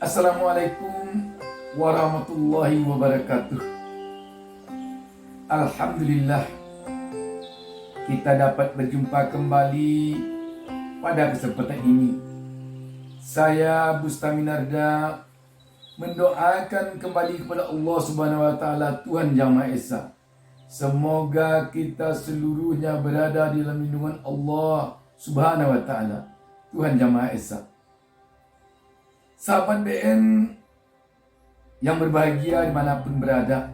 Assalamualaikum warahmatullahi wabarakatuh. Alhamdulillah kita dapat berjumpa kembali pada kesempatan ini. Saya Bustami Narda mendoakan kembali kepada Allah Subhanahu wa taala, Tuhan Yang Maha Esa. Semoga kita seluruhnya berada di dalam lindungan Allah Subhanahu wa taala, Tuhan Yang Maha Esa. Sahabat BN yang berbahagia dimanapun berada,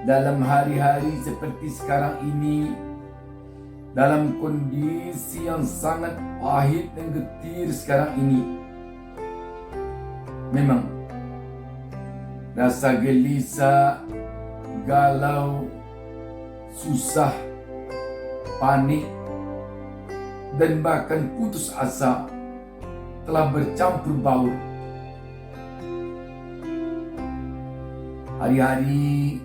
dalam hari-hari seperti sekarang ini, dalam kondisi yang sangat pahit dan getir sekarang ini, memang rasa gelisah, galau, susah, panik, dan bahkan putus asa telah bercampur baur. Hari-hari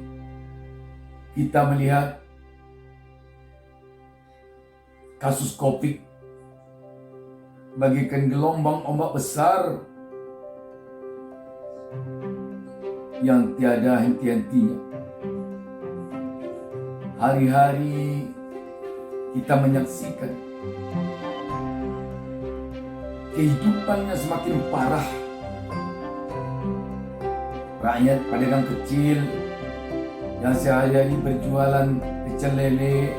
kita melihat kasus COVID bagaikan gelombang ombak besar yang tiada henti-hentinya. Hari-hari kita menyaksikan kehidupannya semakin parah. Rakyat pedagang kecil yang sehari-hari berjualan pecel lele,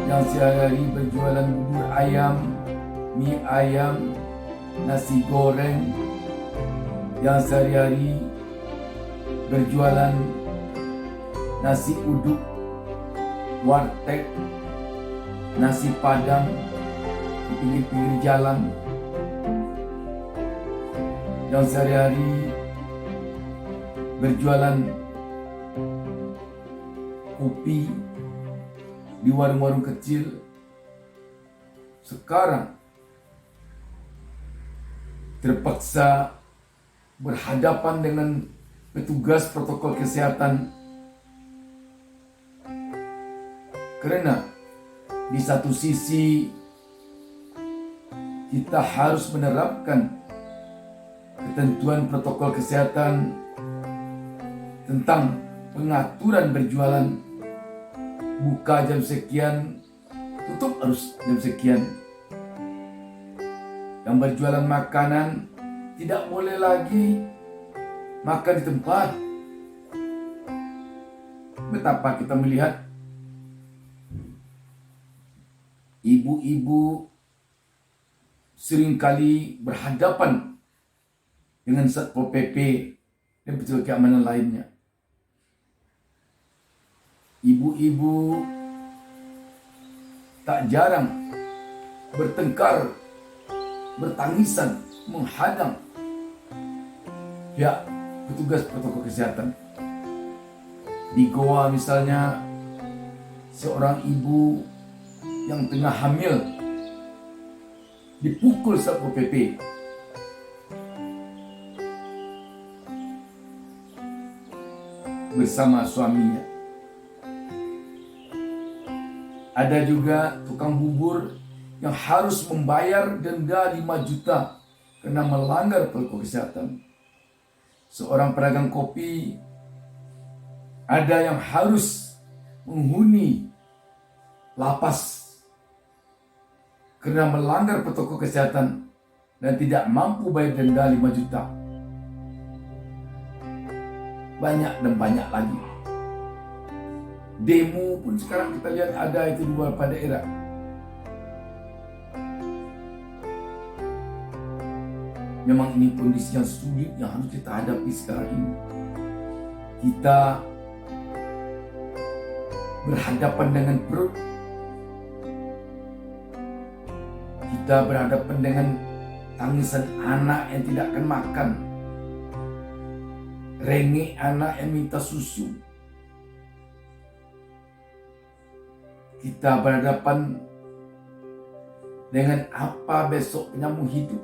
yang sehari-hari berjualan bubur ayam, mie ayam, nasi goreng, yang sehari-hari berjualan nasi uduk, warteg, nasi padang di pinggir-pinggir jalan, yang sehari-hari berjualan kopi di warung-warung kecil, sekarang terpaksa berhadapan dengan petugas protokol kesehatan, karena di satu sisi kita harus menerapkan ketentuan protokol kesehatan tentang pengaturan berjualan, buka jam sekian, tutup harus jam sekian. Yang berjualan makanan tidak boleh lagi makan di tempat. Betapa kita melihat ibu-ibu seringkali berhadapan dengan Satpol PP dan petugas keamanan lainnya. Ibu-ibu tak jarang bertengkar, bertangisan, menghadang pihak petugas protokol kesehatan. Di Goa misalnya, seorang ibu yang tengah hamil dipukul Satpol PP. Bersama suaminya. Ada juga tukang bubur yang harus membayar denda 5 juta karena melanggar protokol kesehatan. Seorang pedagang kopi ada yang harus menghuni lapas karena melanggar protokol kesehatan dan tidak mampu bayar denda 5 juta. Banyak dan banyak lagi. Demo pun sekarang kita lihat ada itu di beberapa daerah. Memang ini kondisi yang sulit yang harus kita hadapi sekarang ini. Kita berhadapan dengan perut. Kita berhadapan dengan tangisan anak yang tidak akan makan. Rengek anak yang minta susu. Kita berhadapan dengan apa besok penyambung hidup.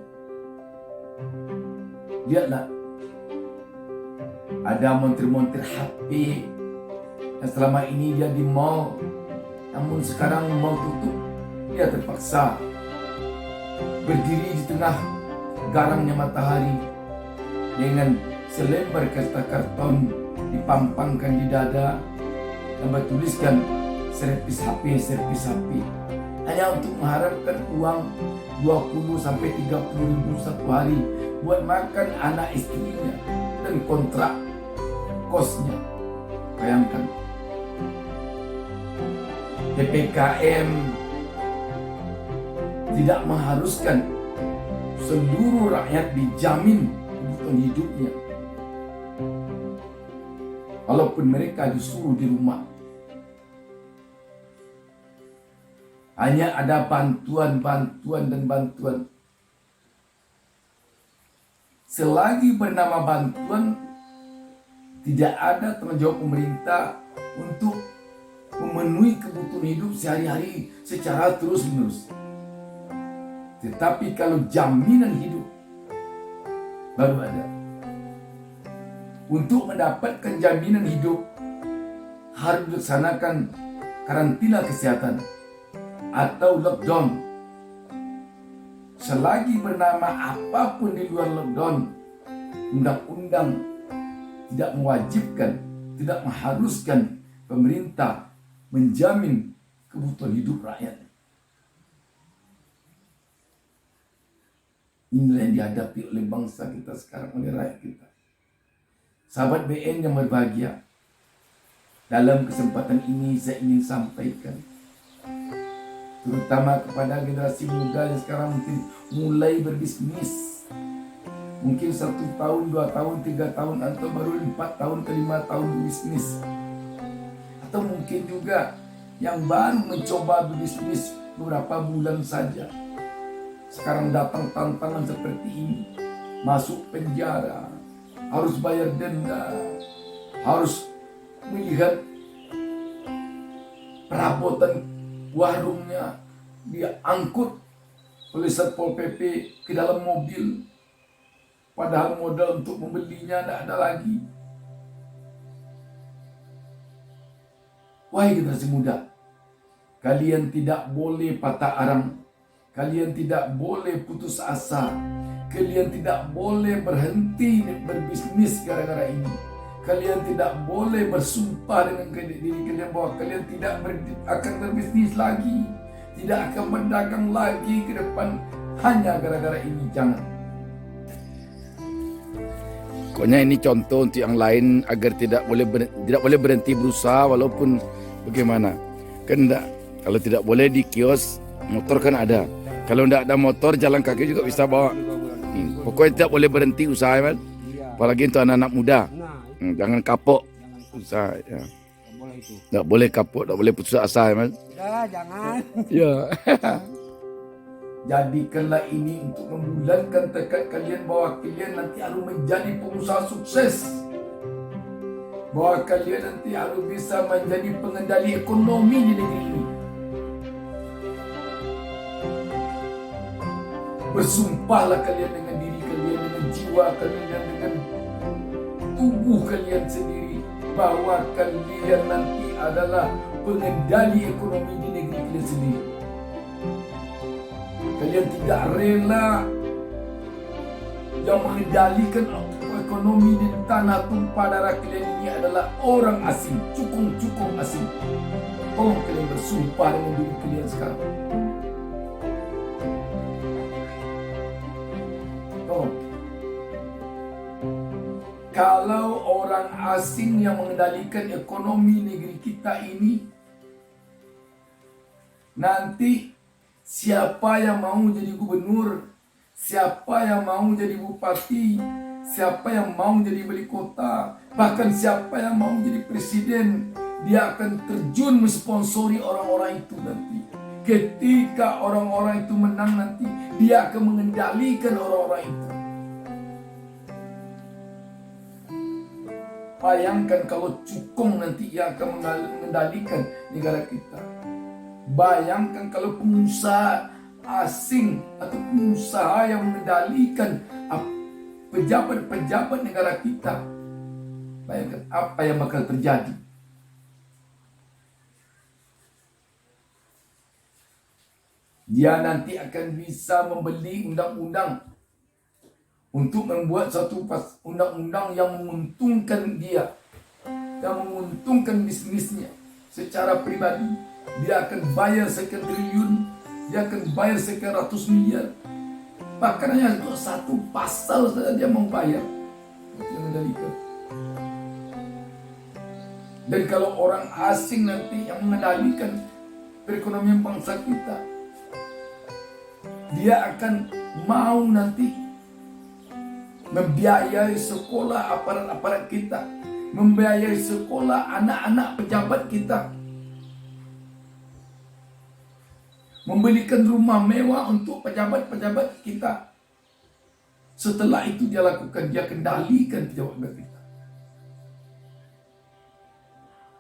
Lihatlah, ada montir-montir HP yang selama ini dia di mall, namun sekarang mall tutup. Dia terpaksa berdiri di tengah garangnya matahari dengan selembar kertas karton dipampangkan di dada dan bertuliskan servis HP, servis HP, hanya untuk mengharapkan uang 20 sampai 30 ribu satu hari buat makan anak istrinya dan kontrak kosnya. Bayangkan, PPKM tidak mengharuskan seluruh rakyat dijamin kebutuhan hidupnya, walaupun mereka disuruh di rumah. Hanya ada bantuan dan bantuan. Selagi bernama bantuan, tidak ada tanggung jawab pemerintah untuk memenuhi kebutuhan hidup sehari-hari secara terus-menerus. Tetapi kalau jaminan hidup baru ada. Untuk mendapatkan jaminan hidup harus dilaksanakan karantina kesehatan atau lockdown. Selagi bernama apapun di luar lockdown, undang-undang tidak mewajibkan, tidak mengharuskan pemerintah menjamin kebutuhan hidup rakyat. Inilah yang dihadapi oleh bangsa kita sekarang, oleh rakyat kita. Sahabat BN yang berbahagia, dalam kesempatan ini saya ingin sampaikan, terutama kepada generasi muda yang sekarang mungkin mulai berbisnis, mungkin 1 tahun, 2 tahun, 3 tahun, atau baru 4 tahun ke 5 tahun berbisnis, atau mungkin juga yang baru mencoba berbisnis beberapa bulan saja. Sekarang datang tantangan seperti ini, masuk penjara, harus bayar denda, harus melihat perabotan warungnya dia angkut oleh Satpol PP ke dalam mobil, padahal modal untuk membelinya tidak ada lagi. Wahai generasi muda, kalian tidak boleh patah arang, kalian tidak boleh putus asa, kalian tidak boleh berhenti berbisnis gara-gara ini. Kalian tidak boleh bersumpah dengan diri kalian bahwa kalian tidak akan berbisnis lagi, tidak akan berdagang lagi ke depan hanya gara-gara ini. Jangan. Pokoknya ini contoh untuk yang lain agar tidak boleh berhenti berusaha walaupun bagaimana. Kan enggak, kalau tidak boleh di kios, motor kan ada. Kalau enggak ada motor, jalan kaki juga bisa bawa. Pokoknya tidak boleh berhenti usaha, kan? Apalagi untuk anak-anak muda. Jangan kapok usaha, ya. Tidak boleh kapok, tidak boleh putus asa, ya, Mas. Ya, jangan. Ya. Jadikanlah ini untuk membulatkan tekad kalian bahwa kalian nanti harus menjadi pengusaha sukses, bahwa kalian nanti harus bisa menjadi pengendali ekonomi di negeri ini. Bersumpahlah kalian dengan diri kalian, dengan jiwa kalian, dan dengan tubuh kalian sendiri bahwa kalian nanti adalah pengendali ekonomi di negeri kalian sendiri. Kalian tidak rela yang mengendalikan ekonomi di tanah tumpah darah kalian ini adalah orang asing, cukong-cukong asing. Tolong kalian bersumpah dengan diri kalian sekarang. Tolong. Kalau orang asing yang mengendalikan ekonomi negeri kita ini, nanti siapa yang mau jadi gubernur, siapa yang mau jadi bupati, siapa yang mau jadi wali kota, bahkan siapa yang mau jadi presiden, dia akan terjun mensponsori orang-orang itu nanti. Ketika orang-orang itu menang nanti, dia akan mengendalikan orang-orang itu. Bayangkan kalau cukong nanti yang akan mengendalikan negara kita. Bayangkan kalau pengusaha asing atau pengusaha yang mengendalikan pejabat-pejabat negara kita. Bayangkan apa yang bakal terjadi. Dia nanti akan bisa membeli undang-undang untuk membuat satu undang-undang yang menguntungkan dia, yang menguntungkan bisnisnya secara pribadi. Dia akan bayar sekian triliun, dia akan bayar sekian ratus miliar. Bahkan hanya untuk satu pasal saja dia mau bayar untuk mengendalikan. Dan kalau orang asing nanti yang mengendalikan perekonomian bangsa kita, dia akan mau nanti membiayai sekolah aparat-aparat kita, membiayai sekolah anak-anak pejabat kita, membelikan rumah mewah untuk pejabat-pejabat kita. Setelah itu dia lakukan, dia kendalikan pejabat kita.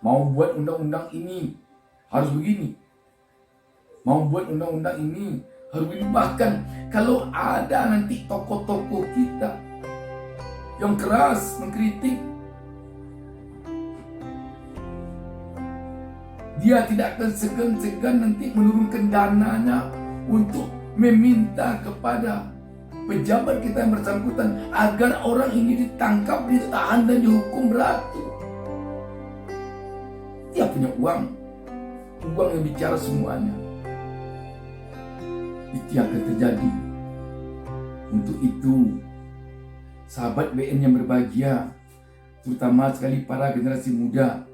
Mau buat undang-undang ini harus begini, mau buat undang-undang ini harus begini. Bahkan kalau ada nanti tokoh-tokoh kita yang keras mengkritik, dia tidak akan segan-segan nanti menurunkan dananya untuk meminta kepada pejabat kita yang bersangkutan agar orang ini ditangkap, ditahan dan dihukum berat. Dia punya uang yang bicara semuanya. Itu yang akan terjadi. Untuk itu, sahabat BN yang berbahagia, terutama sekali para generasi muda,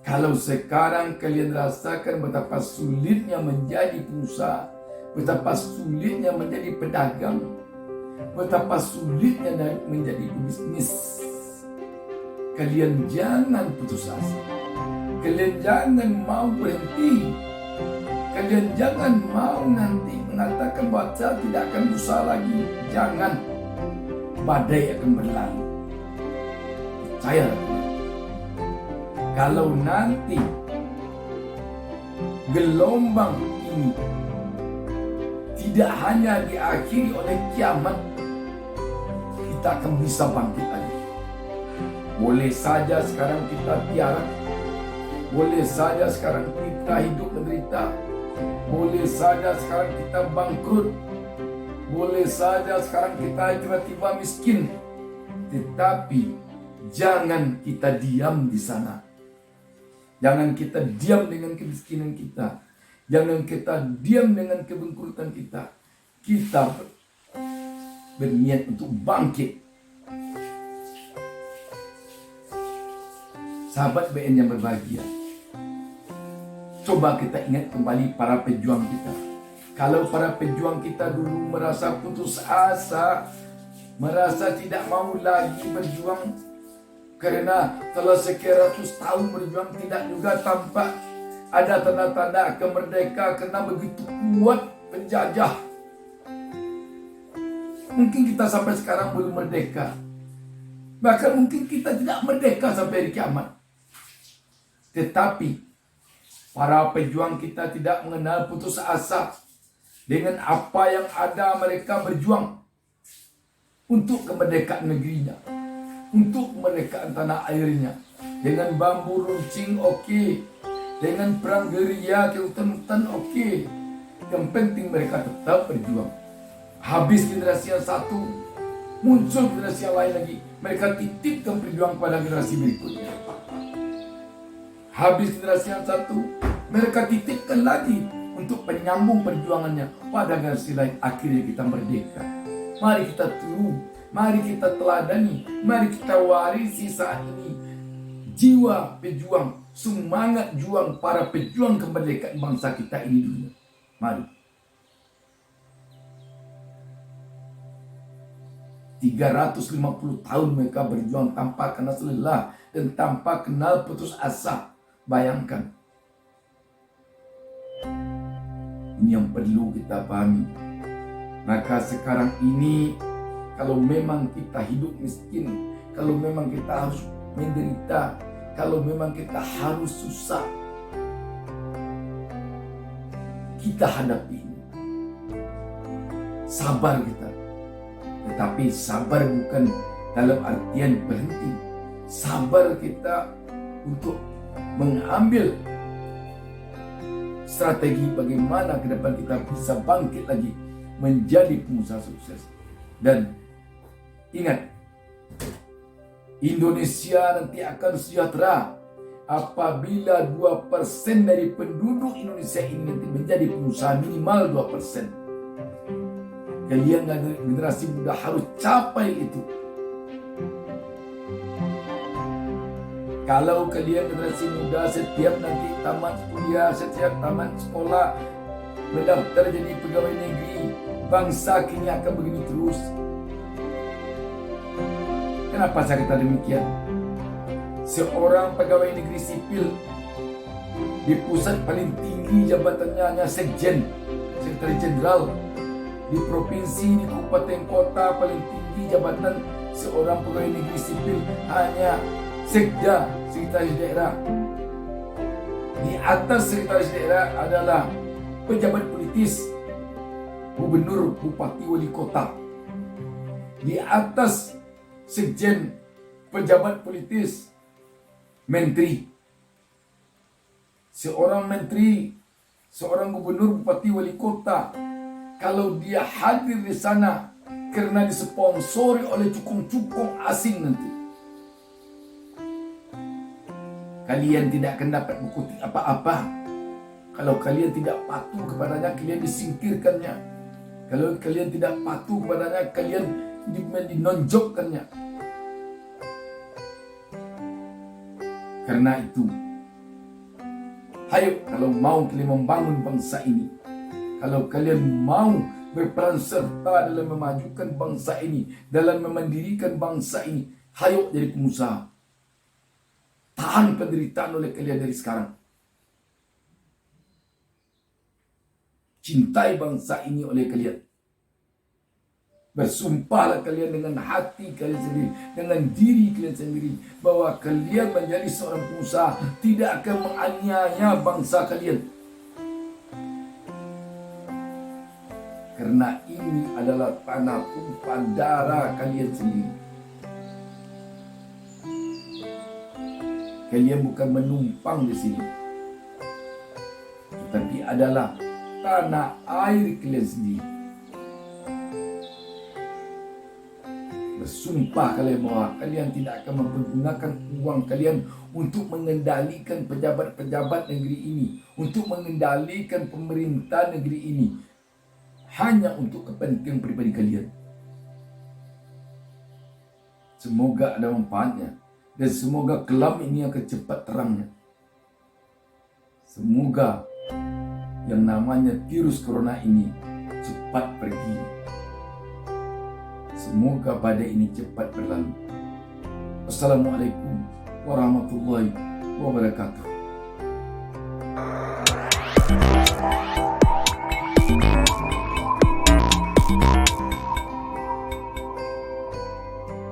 kalau sekarang kalian rasakan betapa sulitnya menjadi pengusaha, betapa sulitnya menjadi pedagang, betapa sulitnya menjadi pebisnis, kalian jangan putus asa. Kalian jangan mau berhenti. Kalian jangan mau nanti mengatakan bahwa saya tidak akan berusaha lagi. Jangan. Badai akan berlalu. Percaya. Kalau nanti gelombang ini tidak hanya diakhiri oleh kiamat, kita akan bisa bangkit lagi. Boleh saja sekarang kita tiara, boleh saja sekarang kita hidup menderita, boleh saja sekarang kita bangkrut, boleh saja sekarang kita tiba-tiba miskin. Tetapi jangan kita diam di sana. Jangan kita diam dengan kemiskinan kita. Jangan kita diam dengan kebangkrutan kita. Kita berniat untuk bangkit. Sahabat BN yang berbahagia, coba kita ingat kembali para pejuang kita. Kalau para pejuang kita dulu merasa putus asa, merasa tidak mau lagi berjuang karena telah sekian ratus tahun berjuang tidak juga tampak ada tanda-tanda kemerdekaan karena begitu kuat penjajah. Mungkin kita sampai sekarang belum merdeka. Bahkan mungkin kita tidak merdeka sampai hari kiamat. Tetapi para pejuang kita tidak mengenal putus asa. Dengan apa yang ada mereka berjuang untuk kemerdekaan negerinya, untuk kemerdekaan tanah airnya. Dengan bambu runcing oke, dengan perang gerilya ke hutan-hutan oke. Yang penting mereka tetap berjuang. Habis generasi yang satu, muncul generasi yang lain lagi. Mereka titipkan perjuangan pada generasi berikutnya. Habis generasi yang satu, mereka titipkan lagi untuk penyambung perjuangannya pada generasi lain. Akhirnya kita merdeka. Mari kita tiru, mari kita teladani, mari kita warisi saat ini jiwa pejuang, semangat juang para pejuang kemerdekaan bangsa kita ini dulu. Mari. 350 tahun mereka berjuang tanpa kenal lelah dan tanpa kenal putus asa. Bayangkan. Ini yang perlu kita pahami. Maka sekarang ini, kalau memang kita hidup miskin, kalau memang kita harus menderita, kalau memang kita harus susah, kita hadapi ini. Sabar kita. Tetapi sabar bukan dalam artian berhenti. Sabar kita untuk mengambil strategi bagaimana ke depan kita bisa bangkit lagi menjadi pengusaha sukses. Dan Ingat, Indonesia nanti akan sejahtera apabila 2% dari penduduk Indonesia ini nanti menjadi pengusaha, minimal 2%. Kalian generasi muda harus capai itu. Kalau kalian generasi muda setiap nanti tamat kuliah, setiap tamat sekolah, mendaftar jadi pegawai negeri, bangsa kini akan begini terus. Kenapa saya kata demikian? Seorang pegawai negeri sipil di pusat paling tinggi jabatannya hanya sekjen, sekretaris jenderal. Di provinsi, di kabupaten kota paling tinggi jabatan seorang pegawai negeri sipil hanya sekda, sekretaris daerah. Di atas sekretaris daerah adalah pejabat politis, gubernur, bupati, wali kota. Di atas sekjen, pejabat politis, menteri. Seorang menteri, seorang gubernur, bupati, wali kota, kalau dia hadir di sana karena disponsori oleh cukong-cukong asing nanti, kalian tidak akan dapat mengikuti apa-apa. Kalau kalian tidak patuh kepadanya, kalian disingkirkannya. Kalau kalian tidak patuh kepadanya, kalian dinonjokkannya. Karena itu, ayo kalau mau kalian membangun bangsa ini, kalau kalian mau berperan serta dalam memajukan bangsa ini, dalam memandirikan bangsa ini, ayo jadi pengusaha. Tahan penderitaan oleh kalian dari sekarang. Cintai bangsa ini oleh kalian. Bersumpahlah kalian dengan hati kalian sendiri, dengan diri kalian sendiri, bahwa kalian menjadi seorang pengusaha tidak akan menganiaya bangsa kalian. Karena ini adalah tanah tumpah darah kalian sendiri. Kalian bukan menumpang di sini, tetapi adalah tanah air kalian sendiri. Bersumpah kalian bahwa kalian tidak akan mempergunakan uang kalian untuk mengendalikan pejabat-pejabat negeri ini, untuk mengendalikan pemerintah negeri ini, hanya untuk kepentingan pribadi kalian. Semoga ada manfaatnya, dan semoga kelam ini akan cepat terangnya. Semoga yang namanya virus corona ini cepat pergi. Semoga badai ini cepat berlalu. Assalamualaikum warahmatullahi wabarakatuh.